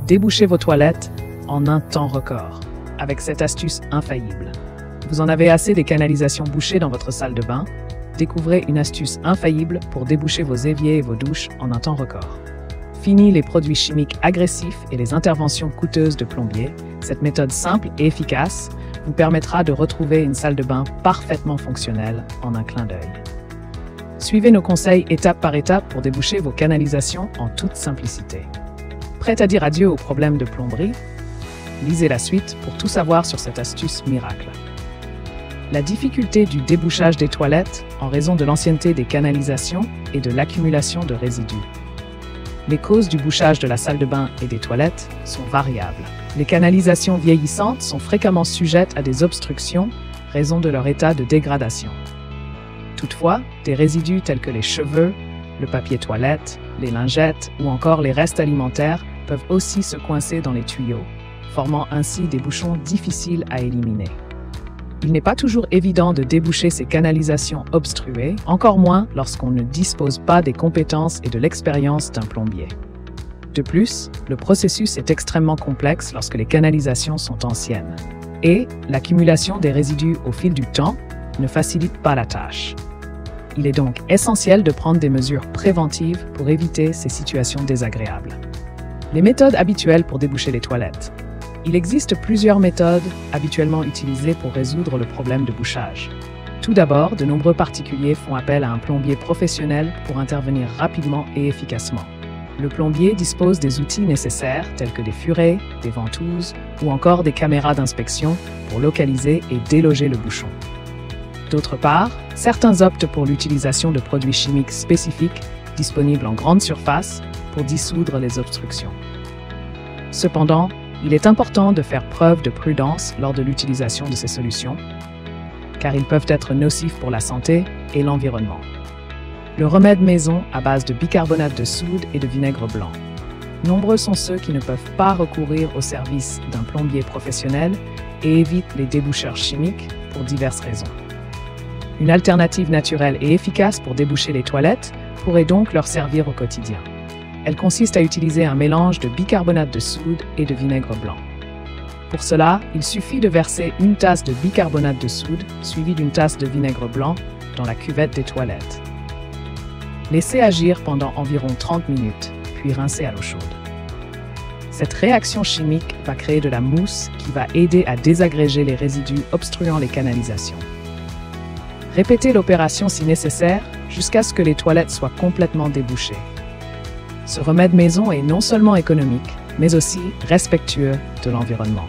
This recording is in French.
Débouchez vos toilettes en un temps record, avec cette astuce infaillible. Vous en avez assez des canalisations bouchées dans votre salle de bain? Découvrez une astuce infaillible pour déboucher vos éviers et vos douches en un temps record. Fini les produits chimiques agressifs et les interventions coûteuses de plombiers. Cette méthode simple et efficace vous permettra de retrouver une salle de bain parfaitement fonctionnelle en un clin d'œil. Suivez nos conseils étape par étape pour déboucher vos canalisations en toute simplicité. Prêt à dire adieu aux problèmes de plomberie? Lisez la suite pour tout savoir sur cette astuce miracle. La difficulté du débouchage des toilettes en raison de l'ancienneté des canalisations et de l'accumulation de résidus. Les causes du bouchage de la salle de bain et des toilettes sont variables. Les canalisations vieillissantes sont fréquemment sujettes à des obstructions, raison de leur état de dégradation. Toutefois, des résidus tels que les cheveux, le papier toilette, les lingettes ou encore les restes alimentaires peuvent aussi se coincer dans les tuyaux, formant ainsi des bouchons difficiles à éliminer. Il n'est pas toujours évident de déboucher ces canalisations obstruées, encore moins lorsqu'on ne dispose pas des compétences et de l'expérience d'un plombier. De plus, le processus est extrêmement complexe lorsque les canalisations sont anciennes. Et l'accumulation des résidus au fil du temps ne facilite pas la tâche. Il est donc essentiel de prendre des mesures préventives pour éviter ces situations désagréables. Les méthodes habituelles pour déboucher les toilettes. Il existe plusieurs méthodes habituellement utilisées pour résoudre le problème de bouchage. Tout d'abord, de nombreux particuliers font appel à un plombier professionnel pour intervenir rapidement et efficacement. Le plombier dispose des outils nécessaires tels que des furets, des ventouses ou encore des caméras d'inspection pour localiser et déloger le bouchon. D'autre part, certains optent pour l'utilisation de produits chimiques spécifiques disponibles en grande surface pour dissoudre les obstructions. Cependant, il est important de faire preuve de prudence lors de l'utilisation de ces solutions, car ils peuvent être nocifs pour la santé et l'environnement. Le remède maison à base de bicarbonate de soude et de vinaigre blanc. Nombreux sont ceux qui ne peuvent pas recourir au service d'un plombier professionnel et évitent les déboucheurs chimiques pour diverses raisons. Une alternative naturelle et efficace pour déboucher les toilettes pourrait donc leur servir au quotidien. Elle consiste à utiliser un mélange de bicarbonate de soude et de vinaigre blanc. Pour cela, il suffit de verser une tasse de bicarbonate de soude suivie d'une tasse de vinaigre blanc dans la cuvette des toilettes. Laissez agir pendant environ 30 minutes, puis rincez à l'eau chaude. Cette réaction chimique va créer de la mousse qui va aider à désagréger les résidus obstruant les canalisations. Répétez l'opération si nécessaire jusqu'à ce que les toilettes soient complètement débouchées. Ce remède maison est non seulement économique, mais aussi respectueux de l'environnement.